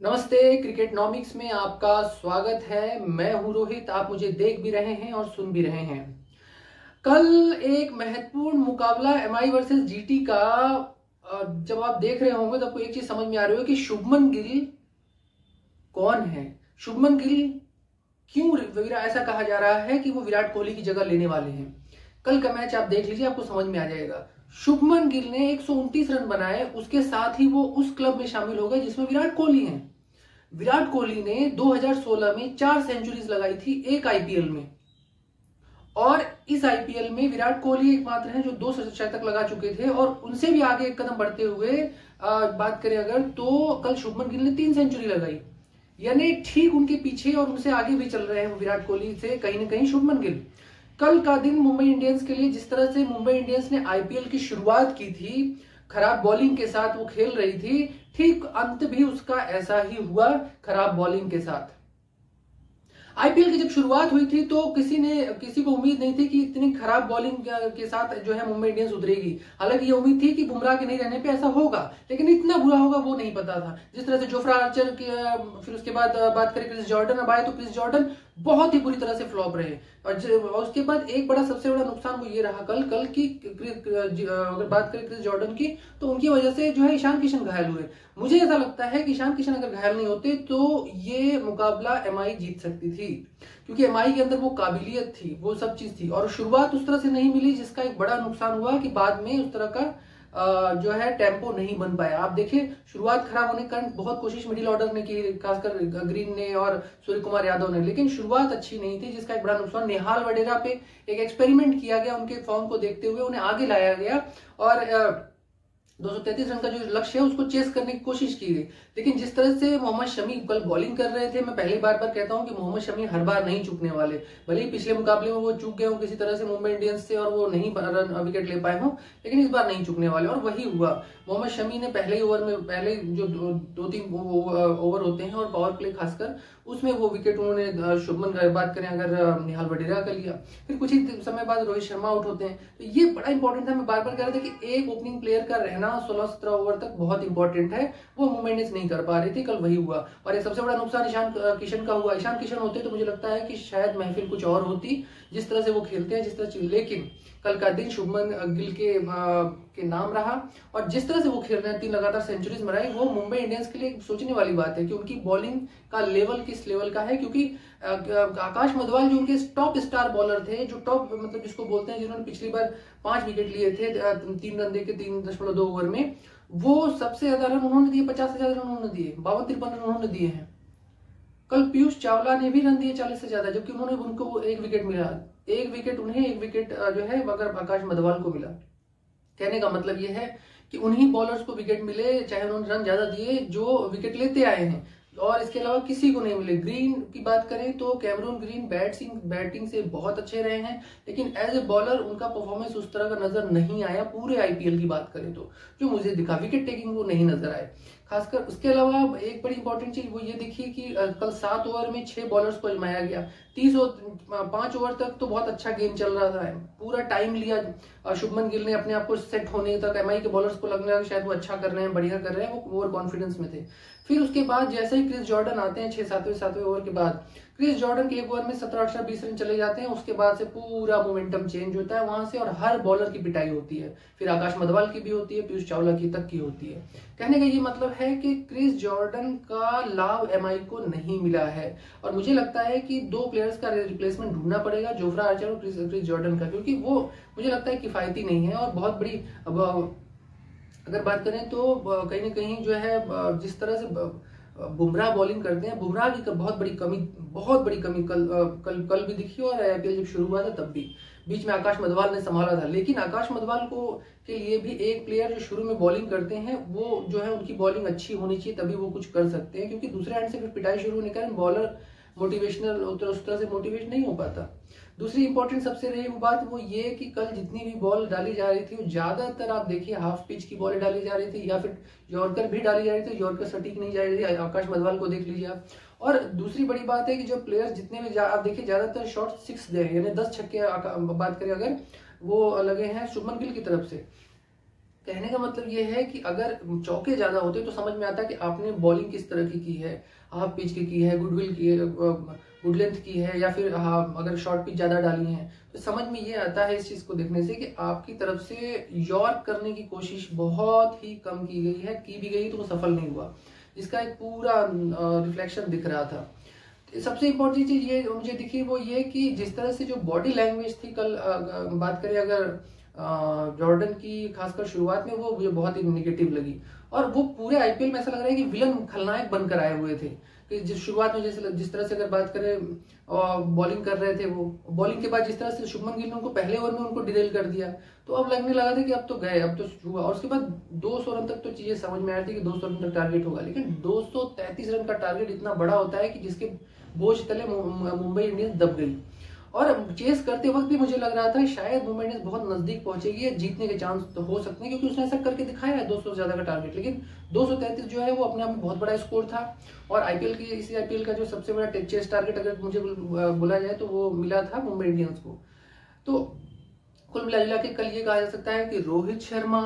नमस्ते, क्रिकेटनॉमिक्स में आपका स्वागत है। मैं हूं रोहित। आप मुझे देख भी रहे हैं और सुन भी रहे हैं। कल एक महत्वपूर्ण मुकाबला एमआई वर्सेस जीटी का जब आप देख रहे होंगे तो आपको एक चीज समझ में आ रही हो कि शुभमन गिल कौन है। शुभमन गिल क्यों ऐसा कहा जा रहा है कि वो विराट कोहली की जगह लेने वाले हैं। कल का मैच आप देख लीजिए, आपको समझ में आ जाएगा। शुभमन गिल ने 129 रन बनाए, उसके साथ ही वो उस क्लब में शामिल हो गए जिसमें विराट कोहली हैं। विराट कोहली ने 2016 में 4 सेंचुरीज लगाई थी एक आईपीएल में, और इस आईपीएल में विराट कोहली एकमात्र हैं जो 2 शतक लगा चुके थे। और उनसे भी आगे एक कदम बढ़ते हुए बात करें अगर, तो कल शुभमन गिल ने 3 सेंचुरी लगाई, यानी ठीक उनके पीछे और उनसे आगे भी चल रहे हैं विराट कोहली से कहीं ना कहीं शुभमन गिल। कल का दिन मुंबई इंडियंस के लिए, जिस तरह से मुंबई इंडियंस ने आईपीएल की शुरुआत की थी, खराब बॉलिंग के साथ वो खेल रही थी, ठीक अंत भी उसका ऐसा ही हुआ, खराब बॉलिंग के साथ। आईपीएल की जब शुरुआत हुई थी तो किसी को उम्मीद नहीं थी कि इतनी खराब बॉलिंग के साथ जो है मुंबई इंडियंस उतरेगी। हालांकि ये उम्मीद थी कि बुमराह के नहीं रहने पे ऐसा होगा, लेकिन इतना बुरा होगा वो नहीं पता था। जिस तरह से जोफ्रा आर्चर के, फिर उसके बाद बात करें क्रिस जॉर्डन अब आए, तो क्रिस जॉर्डन बहुत ही बुरी तरह से फ्लॉप रहे। और उसके बाद एक बड़ा सबसे बड़ा नुकसान वो ये रहा कल की, अगर बात करें क्रिस जॉर्डन की, तो उनकी वजह से जो है ईशान किशन घायल हुए। मुझे ऐसा लगता है कि ईशान किशन अगर घायल नहीं होते तो ये मुकाबला एमआई जीत सकती थी, क्योंकि एमआई के अंदर वो काबिलियत थी, वो सब चीज थी। और शुरुआत उस तरह से नहीं मिली, जिसका एक बड़ा नुकसान हुआ कि बाद में उस तरह का जो है टेम्पो नहीं बन पाया। आप देखिए, शुरुआत खराब होने के कारण बहुत कोशिश मिडिल ऑर्डर ने की, खासकर ग्रीन ने और सूर्य कुमार यादव ने, लेकिन शुरुआत अच्छी नहीं थी, जिसका एक बड़ा नुकसान। नेहाल वडेरा पे एक एक्सपेरिमेंट किया गया, उनके फॉर्म को देखते हुए उन्हें आगे लाया गया और 233 रन का जो लक्ष्य है उसको चेस करने की कोशिश की गई। लेकिन जिस तरह से मोहम्मद शमी कल बॉलिंग कर रहे थे, मैं पहले बार कहता हूं कि मोहम्मद शमी हर बार नहीं चूकने वाले। भले ही पिछले मुकाबले में वो चूक गए हों किसी तरह से मुंबई इंडियंस से और वो नहीं रन विकेट ले पाए हों, लेकिन इस बार नहीं चूकने वाले, और वही हुआ। मोहम्मद शमी ने पहले ओवर में, पहले जो 2-3 ओवर होते हैं और पावर प्ले खासकर, उसमें वो विकेट उन्होंने शुभमन, बात करें अगर, निहाल वडेरा का लिया। फिर कुछ ही समय बाद रोहित शर्मा आउट होते हैं, तो ये बड़ा इंपॉर्टेंट था। मैं बार बार कह रहा था कि एक ओपनिंग प्लेयर का रहना 16-17 ओवर तक बहुत इंपॉर्टेंट है, वो मुंबई इंडियंस नहीं कर पा रही थी, कल वही हुआ। और एक सबसे बड़ा नुकसान ईशान किशन का हुआ। ईशान किशन होते तो मुझे लगता है कि शायद महफिल कुछ और होती, जिस तरह से वो खेलते हैं, जिस तरह से। लेकिन कल का दिन शुभमन गिल के नाम रहा, और जिस तरह से वो खेल रहे हैं, 3 लगातार सेंचुरीज बनाई, वो मुंबई इंडियंस के लिए सोचने वाली बात है कि उनकी बॉलिंग का लेवल किस लेवल का है। क्योंकि आकाश मधवाल जो उनके टॉप स्टार बॉलर थे, जो टॉप मतलब जिसको बोलते हैं, जिन्होंने पिछली बार 5 विकेट लिए थे 3 रन देके 3.2 ओवर में, वो सबसे ज्यादा रन उन्होंने दिए, 50 से ज्यादा रन उन्होंने दिए, 52-53 रन उन्होंने दिए हैं। कल पीयूष चावला ने भी रन दिए 40 से ज्यादा, जबकि उनको 1 विकेट मिला। 1 विकेट उन्हें, 1 विकेट जो है अगर आकाश मधवाल को मिला। कहने का मतलब यह है कि उन्हीं बॉलर्स को विकेट मिले, चाहे उन्होंने रन ज्यादा दिए, जो विकेट लेते आए हैं, और इसके अलावा किसी को नहीं मिले। ग्रीन की बात करें तो कैमरून ग्रीन बैटिंग से बहुत अच्छे रहे हैं, लेकिन एज ए बॉलर उनका परफॉर्मेंस उस तरह का नजर नहीं आया। पूरे आईपीएल की बात करें तो जो मुझे दिखा, विकेट टेकिंग वो नहीं नजर आए खासकर। उसके अलावा एक बड़ी इंपॉर्टेंट चीज वो ये देखी कि कल 7 ओवर में 6 बॉलर्स को आजमाया गया। 5 ओवर तक तो बहुत अच्छा गेम चल रहा था, पूरा टाइम लिया शुभमन गिल ने अपने आप को सेट होने तक। एमआई के बॉलर्स को लगने लगा शायद वो अच्छा कर रहे हैं, बढ़िया कर रहे हैं, वो ओवर कॉन्फिडेंस में थे। फिर उसके बाद जैसे ही क्रिस जॉर्डन आते हैं 6-7वें ओवर के बाद, क्रिस जॉर्डन के 1 ओवर में 17-18-20 रन चले जाते हैं। उसके बाद से पूरा मोमेंटम चेंज होता है वहां से, और हर बॉलर की पिटाई होती है। फिर आकाश मधवाल की भी होती है, पीयूष चावला की तक की होती है। कहने का ये मतलब है कि क्रिस जॉर्डन का लाभ एमआई को नहीं मिला है, और मुझे लगता है कि 2 प्लेयर्स का रिप्लेसमेंट ढूंढना पड़ेगा, जोफ्रा आर्चर और क्रिस जॉर्डन का, क्योंकि वो मुझे लगता है किफायती नहीं है। और बहुत बड़ी, अगर बात करें तो कहीं ना कहीं जो है, जिस तरह से बुमराह बॉलिंग करते हैं, बुमराह की बहुत बड़ी कमी कल भी दिखी, और आईपीएल जब शुरू हुआ था तब भी बीच में आकाश मधवाल ने संभाला था। लेकिन आकाश मधवाल को के लिए भी एक प्लेयर जो शुरू में बॉलिंग करते हैं, वो जो है उनकी बॉलिंग अच्छी होनी चाहिए, तभी वो कुछ कर सकते हैं, क्योंकि दूसरे एंड से फिर पिटाई शुरू होने के कारण बॉलर मोटिवेशनल उस तरह से मोटिवेट नहीं हो पाता। दूसरी इंपॉर्टेंट सबसे रही वो बात वो ये कि कल जितनी भी बॉल डाली जा रही थी, वो ज्यादातर आप देखिए हाफ पिच की बॉलें डाली जा रही थी, या फिर यॉर्कर भी डाली जा रही थी। यॉर्कर सटीक नहीं जा रही थी, आकाश मधवाल को देख लीजिए आप। और दूसरी बड़ी बात है कि जो प्लेयर्स जितने भी आप देखिए, ज्यादातर शॉट 6 गए, यानी 10 छक्के बात करें अगर, वो लगे हैं शुभमन गिल की तरफ से। कहने का मतलब ये है कि अगर चौके ज्यादा होते तो समझ में आता है कि आपने बॉलिंग किस तरह की है, हाफ पिच की है, गुडविल की है, गुड लेंथ की है, या फिर अगर शॉर्ट पिच ज्यादा डाली है, तो समझ में ये आता है इस चीज को देखने से कि आपकी तरफ से यॉर्क करने की कोशिश बहुत ही कम की गई है, की भी गई तो वो सफल नहीं हुआ, जिसका एक पूरा रिफ्लेक्शन दिख रहा था। सबसे इम्पोर्टेंट चीज ये मुझे दिखी वो ये कि जिस तरह से जो बॉडी लैंग्वेज थी कल, बात करें अगर जॉर्डन की, खासकर शुरुआत में, वो मुझे बहुत ही निगेटिव लगी। और वो पूरे आईपीएल में ऐसा लग रहा है कि विलन खलनायक बनकर आए हुए थे कि जिस शुरुआत में जैसे जिस तरह से अगर बात करें बॉलिंग कर रहे थे, वो बॉलिंग के बाद जिस तरह से शुभमन गिल ने उनको पहले ओवर में उनको डिरेल कर दिया, तो अब लगने लगा था कि अब तो गए, अब तो हुआ। और उसके बाद 200 रन तक तो चीजें समझ में आ रही थी कि 200 रन तक टारगेट होगा, लेकिन 233 रन का टारगेट इतना बड़ा होता है कि जिसके बोझ तले मुंबई इंडियंस दब गई। और चेस करते वक्त भी मुझे लग रहा था शायद मुंबई इंडियंस बहुत नजदीक पहुंचेगी, जीतने के चांस तो हो सकते हैं, क्योंकि उसने ऐसा करके दिखाया है 200 से ज्यादा का टारगेट। लेकिन 233 जो है वो अपने आप में बहुत बड़ा स्कोर था। और इसी आईपीएल का जो सबसे बड़ा चेस टारगेट अगर मुझे बोला जाए तो वो मिला था मुंबई इंडियंस को। तो कुल मिला के कल ये कहा जा सकता है कि रोहित शर्मा,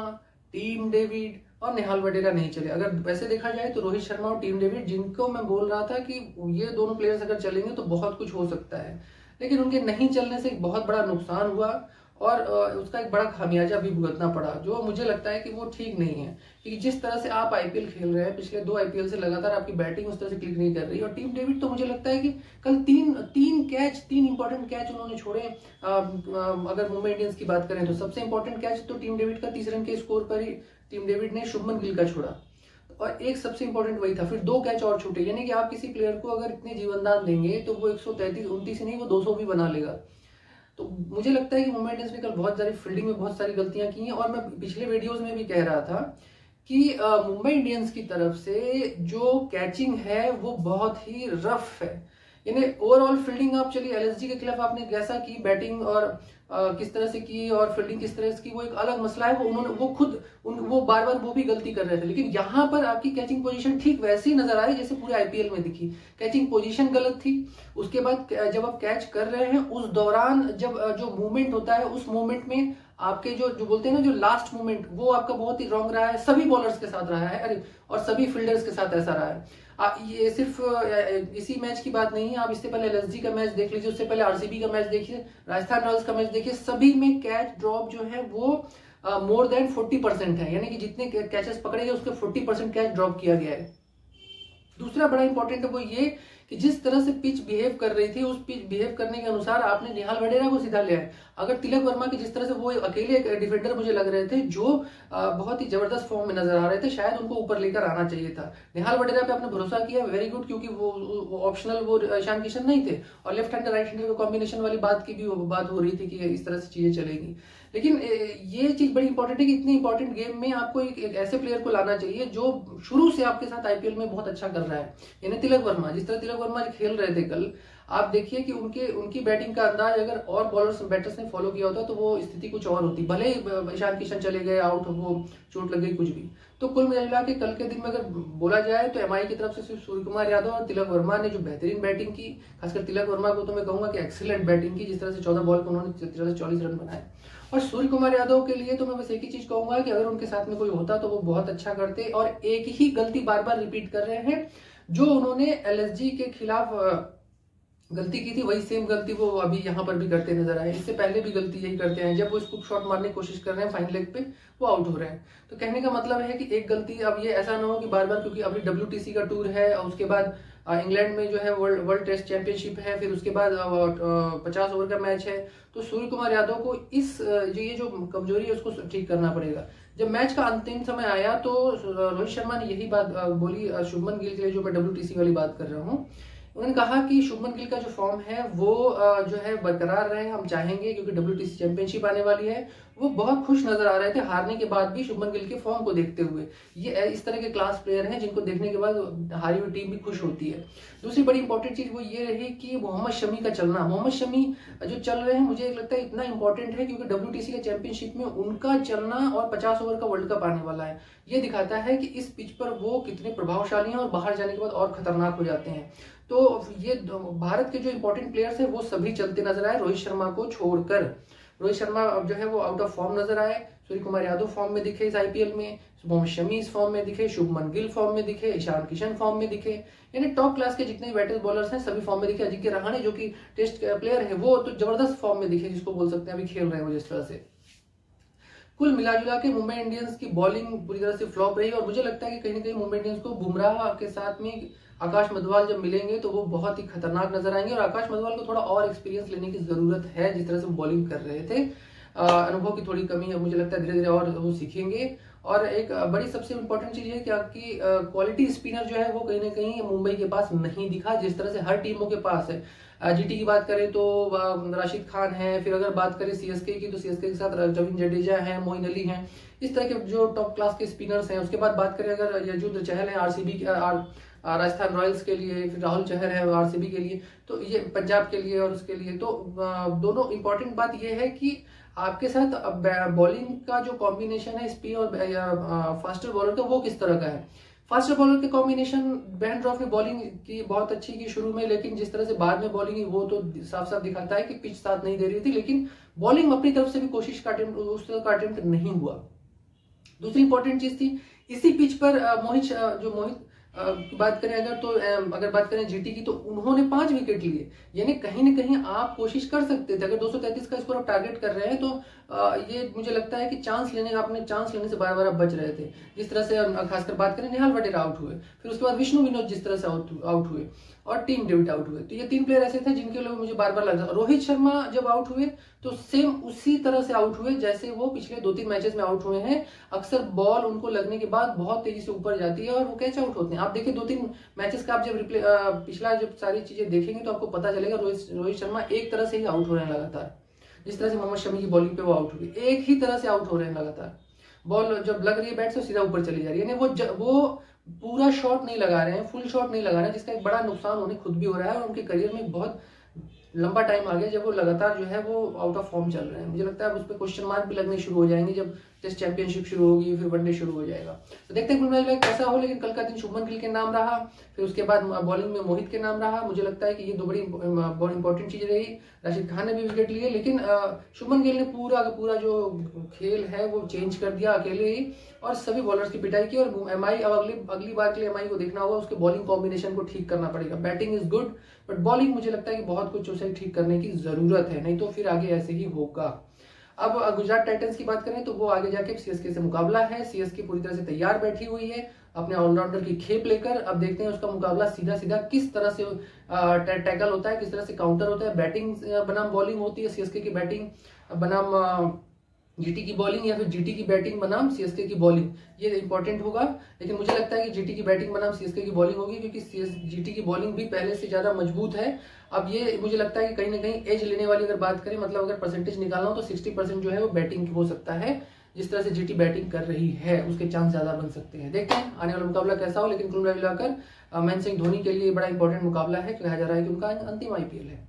टीम डेविड और नेहाल वडेरा नहीं चले। अगर वैसे देखा जाए तो रोहित शर्मा और टीम डेविड, जिनको मैं बोल रहा था कि ये दोनों प्लेयर्स अगर चलेंगे तो बहुत कुछ हो सकता है, लेकिन उनके नहीं चलने से एक बहुत बड़ा नुकसान हुआ और उसका एक बड़ा खामियाजा भी भुगतना पड़ा, जो मुझे लगता है कि वो ठीक नहीं है। क्योंकि जिस तरह से आप आईपीएल खेल रहे हैं, पिछले 2 आईपीएल से लगातार आपकी बैटिंग उस तरह से क्लिक नहीं कर रही। और टीम डेविड तो मुझे लगता है कि कल तीन इंपॉर्टेंट कैच उन्होंने छोड़े। अगर मुंबई इंडियंस की बात करें तो सबसे इंपॉर्टेंट कैच तो टीम डेविड का 30 रन के स्कोर पर ही टीम डेविड ने शुभमन गिल का छोड़ा, और एक सबसे इंपॉर्टेंट वही था। फिर 2 कैच और छूटे, यानी कि आप किसी प्लेयर को अगर इतने जीवनदान देंगे तो वो 133-29 नहीं, वो 200 भी बना लेगा। तो मुझे लगता है कि मुंबई इंडियंस ने कल बहुत सारी फील्डिंग में बहुत सारी गलतियां की हैं। और मैं पिछले वीडियोस में भी कह रहा था कि मुंबई इंडियंस की तरफ से जो कैचिंग है वो बहुत ही रफ है। यानी ओवरऑल फील्डिंग आप चलिए एलएसजी के खिलाफ आपने कैसा की बैटिंग और किस तरह से की और फील्डिंग किस तरह से की, वो एक अलग मसला है। वो बार बार वो भी गलती कर रहे थे, लेकिन यहाँ पर आपकी कैचिंग पोजीशन ठीक वैसे ही नजर आ रही जैसे पूरे आईपीएल में दिखी। कैचिंग पोजीशन गलत थी। उसके बाद जब आप कैच कर रहे हैं उस दौरान जब जो मूवमेंट होता है, उस मूवमेंट में आपके जो बोलते हैं ना, जो लास्ट मूवमेंट, वो आपका बहुत ही रॉन्ग रहा है। सभी बॉलर्स के साथ रहा है, अरे, और सभी फील्डर्स के साथ ऐसा रहा है। ये सिर्फ इसी मैच की बात नहीं है, आप इससे पहले एलएसजी का मैच देख लीजिए, उससे पहले आरसीबी का मैच देखिए, राजस्थान रॉयल्स का मैच देखिए, सभी में कैच ड्रॉप जो है वो मोर देन 40% है। यानी कि जितने कैचेस पकड़े गए उसके 40% कैच ड्रॉप किया गया है। दूसरा बड़ा इंपॉर्टेंट है वो ये कि जिस तरह से पिच बिहेव कर रही थी, उस पिच बिहेव करने के अनुसार आपने निहाल वडेरा को सीधा लिया है। अगर तिलक वर्मा की जिस तरह से वो अकेले एक डिफेंडर मुझे लग रहे थे जो बहुत ही जबरदस्त फॉर्म में नजर आ रहे थे, शायद उनको ऊपर लेकर आना चाहिए था। निहाल वडेरा पे आपने भरोसा किया, वेरी गुड, क्योंकि वो ऑप्शनल वो ईशान किशन नहीं थे, और left hander right hander combination वाली बात की भी बात हो रही थी कि इस तरह से चीजें चलेंगी। लेकिन ये चीज बड़ी इंपॉर्टेंट है कि इतनी इंपॉर्टेंट गेम में आपको एक ऐसे प्लेयर को लाना चाहिए जो शुरू से आपके साथ आईपीएल में बहुत अच्छा कर रहा है, यानी तिलक वर्मा। जिस तरह तिलक वर्मा खेल रहे थे कल, आप देखिए कि उनकी बैटिंग का अंदाज अगर और बॉलर्स बैटर्स ने फॉलो किया होता तो वो स्थिति कुछ और होती। भले ही ईशान किशन चले गए आउट, वो चोट लग गई, कुछ भी। तो कुल मिला के कल के दिन में अगर बोला जाए तो एमआई की तरफ से सिर्फ सूर्य कुमार यादव और तिलक वर्मा ने जो बेहतरीन बैटिंग की, खासकर तिलक वर्मा को तो मैं कहूंगा कि एक्सीलेंट बैटिंग की, जिस तरह से 14 बॉल पर उन्होंने 44 रन बनाए। और सूर्य कुमार यादव के लिए तो मैं बस एक ही चीज कहूंगा कि अगर उनके साथ में कोई होता तो वो बहुत अच्छा करते। और एक ही गलती बार बार रिपीट कर रहे हैं जो उन्होंने एलएसजी के खिलाफ गलती की थी, वही सेम गलती वो अभी यहाँ पर भी करते नजर आए। इससे पहले भी गलती यही करते हैं, जब वो स्कूप शॉट मारने की कोशिश कर रहे हैं फाइन लेग पे, वो आउट हो रहे हैं। तो कहने का मतलब है कि एक गलती, अब ये ऐसा ना हो कि बार बार, क्योंकि अभी WTC का टूर है और उसके बाद इंग्लैंड में जो है वर्ल्ड टेस्ट चैंपियनशिप है, फिर उसके बाद 50 ओवर का मैच है। तो सूर्य कुमार यादव को ये जो कमजोरी है उसको ठीक करना पड़ेगा। जब मैच का अंतिम समय आया तो रोहित शर्मा ने यही बात बोली शुभमन गिल के लिए, जो मैं WTC वाली बात कर रहा हूँ। उन्होंने कहा कि शुभमन गिल का जो फॉर्म है वो जो है बरकरार रहे, हम चाहेंगे, क्योंकि WTC चैंपियनशिप आने वाली है। वो बहुत खुश नजर आ रहे थे हारने के बाद भी शुभमन गिल के फॉर्म को देखते हुए। ये इस तरह के क्लास प्लेयर हैं जिनको देखने के बाद हारी हुई टीम भी खुश होती है। दूसरी बड़ी इंपॉर्टेंट चीज वो ये रही कि मोहम्मद शमी का चलना, मोहम्मद शमी जो चल रहे हैं, मुझे लगता है इतना इंपॉर्टेंट है क्योंकि WTC के चैंपियनशिप में उनका चलना और 50 ओवर का वर्ल्ड कप आने वाला है। ये दिखाता है कि इस पिच पर वो कितने प्रभावशाली हैं और बाहर जाने के बाद और खतरनाक हो जाते हैं। तो ये भारत के जो इंपॉर्टेंट प्लेयर्स हैं वो सभी चलते नजर आए, रोहित शर्मा को छोड़कर। रोहित शर्मा अब जो है वो आउट ऑफ फॉर्म नजर आए, सूर्य कुमार यादव फॉर्म में दिखे इस आईपीएल में, मोहम्मद शमी इस फॉर्म में दिखे, शुभमन गिल फॉर्म में दिखे, ईशान किशन फॉर्म में दिखे, यानी टॉप क्लास के जितने बैटर्स बॉलर्स हैं सभी फॉर्म में दिखे। अजिंक्य रहाणे जो कि टेस्ट प्लेयर है वो तो जबरदस्त फॉर्म में दिखे, जिसको बोल सकते हैं अभी खेल रहे हैं वो जिस तरह से। कुल मिलाजुला के मुंबई इंडियंस की बॉलिंग पूरी तरह से फ्लॉप रही और मुझे लगता है कि कहीं ना कहीं मुंबई इंडियंस को बुमराह के साथ में आकाश मधवाल जब मिलेंगे तो वो बहुत ही खतरनाक नजर आएंगे और आकाश मधवाल को थोड़ा और एक्सपीरियंस लेने की जरूरत है। जिस तरह से वो बॉलिंग कर रहे थे, अनुभव की थोड़ी कमी है, मुझे लगता है धीरे धीरे और वो सीखेंगे। और एक बड़ी सबसे इंपॉर्टेंट चीज है कि आपकी क्वालिटी स्पिनर जो है वो कहीं ना कहीं मुंबई के पास नहीं दिखा, जिस तरह से हर टीमों के पास है। जीटी की बात करें तो राशिद खान है, फिर अगर बात करें सीएसके की तो सीएसके के साथ रविंद्र जडेजा है, मोइन अली हैं, इस तरह के जो टॉप क्लास के स्पिनर्स हैं। उसके बाद बात करें अगर युजवेंद्र चहल है आरसीबी राजस्थान रॉयल्स के लिए, फिर राहुल चहर है आरसीबी के लिए, तो ये पंजाब के लिए और उसके लिए तो दोनों इंपॉर्टेंट बात ये है कि आपके साथ बॉलिंग का जो कॉम्बिनेशन है स्पिन और फास्टर बॉलर का वो किस तरह का है। फास्टर बॉलर के कॉम्बिनेशन बेन ड्रॉफ ने बॉलिंग की बहुत अच्छी की शुरू में, लेकिन जिस तरह से बाद में बॉलिंग की वो तो साफ साफ दिखाता है कि पिच साथ नहीं दे रही थी, लेकिन बॉलिंग अपनी तरफ से भी कोशिश का अटेम्प्ट उस तरह का अटेम्प्ट नहीं हुआ। दूसरी इंपॉर्टेंट चीज थी इसी पिच पर मोहित की बात करें अगर बात करें जीटी की तो उन्होंने 5 विकेट लिए, यानी कहीं ना कहीं आप कोशिश कर सकते थे। अगर 233 का स्कोर आप टारगेट कर रहे हैं तो ये मुझे लगता है कि चांस लेने से बार बार आप बच रहे थे। जिस तरह से खासकर बात करें निहाल वडेरा आउट हुए, फिर उसके बाद विष्णु विनोद जिस तरह से आउट हुए और टीम डेविड आउट हुए, तो ये 3 प्लेयर ऐसे थे जिनके लिए मुझे बार बार लग रहा था। रोहित शर्मा जब आउट हुए तो सेम उसी तरह से आउट हुए जैसे वो पिछले 2-3 मैचेस में आउट हुए हैं। अक्सर बॉल उनको लगने के बाद बहुत तेजी से ऊपर जाती है और वो कैच आउट होते हैं। आप देखिए 2-3 मैचेस का आप जब पिछला जब सारी चीजें देखेंगे तो आपको पता चलेगा रोहित शर्मा एक तरह से ही आउट हो रहे हैं लगातार। जिस तरह से मोहम्मद शमी की बॉलिंग पे वो आउट हुए, एक ही तरह से आउट हो रहे हैं लगातार। बॉल जब लग रही है बैट से सीधा ऊपर चली जा रही है, यानी वो पूरा शॉट नहीं लगा रहे हैं, फुल शॉट नहीं लगा रहे हैं, जिसका एक बड़ा नुकसान उन्हें खुद भी हो रहा है और उनके करियर में बहुत लंबा टाइम आ गया जब वो लगातार जो है वो आउट ऑफ फॉर्म चल रहे हैं। मुझे लगता है उस पर क्वेश्चन मार्क भी लगने शुरू हो जाएंगे जब टेस्ट चैंपियनशिप शुरू होगी, फिर वनडे शुरू हो जाएगा। तो देखते हैं कुल मिलाकर कैसा हो, लेकिन कल का दिन शुभमन गिल के नाम रहा, फिर उसके बाद बॉलिंग में मोहित के नाम रहा। मुझे लगता है कि ये 2 बड़ी बहुत इंपॉर्टेंट चीज रही। राशिद खान ने भी विकेट लिए, लेकिन शुभमन गिल ने पूरा का पूरा जो खेल है वो चेंज कर दिया अकेले ही और सभी बॉलर्स की पिटाई की। और एमआई अब अगली बार के लिए एमआई को देखना होगा, उसके बॉलिंग कॉम्बिनेशन को ठीक करना पड़ेगा। Batting is good but bowling मुझे लगता है कि बहुत कुछ उसे ठीक करने की जरूरत है, नहीं तो फिर आगे ऐसे ही होगा। अब गुजरात टाइटंस की बात करें तो वो आगे जाके सीएसके से मुकाबला है। सीएसके पूरी तरह से तैयार बैठी हुई है अपने ऑलराउंडर की खेप लेकर। अब देखते हैं उसका मुकाबला सीधा सीधा किस तरह से टैकल होता है, किस तरह से काउंटर होता है। बैटिंग बनाम बॉलिंग होती है, सीएसके की बैटिंग बनाम जीटी की बॉलिंग या फिर जीटी की बैटिंग बनाम सीएसके की बॉलिंग, ये इंपॉर्टेंट होगा। लेकिन मुझे लगता है कि जीटी की बैटिंग बनाम सीएसके की बॉलिंग होगी, क्योंकि जीटी की बॉलिंग भी पहले से ज्यादा मजबूत है। अब ये मुझे लगता है कि कहीं ना कहीं एज लेने वाली अगर बात करें, मतलब अगर परसेंटेज निकालना हो तो 60% जो है वो बैटिंग हो सकता है। जिस तरह से जीटी बैटिंग कर रही है उसके चांस ज्यादा बन सकते हैं। देखते हैं आने वाला मुकाबला कैसा हो, लेकिन कुल मिलाकर महेंद्र सिंह धोनी के लिए बड़ा इंपॉर्टेंट मुकाबला है। कहा जा रहा है कि उनका अंतिम आईपीएल है।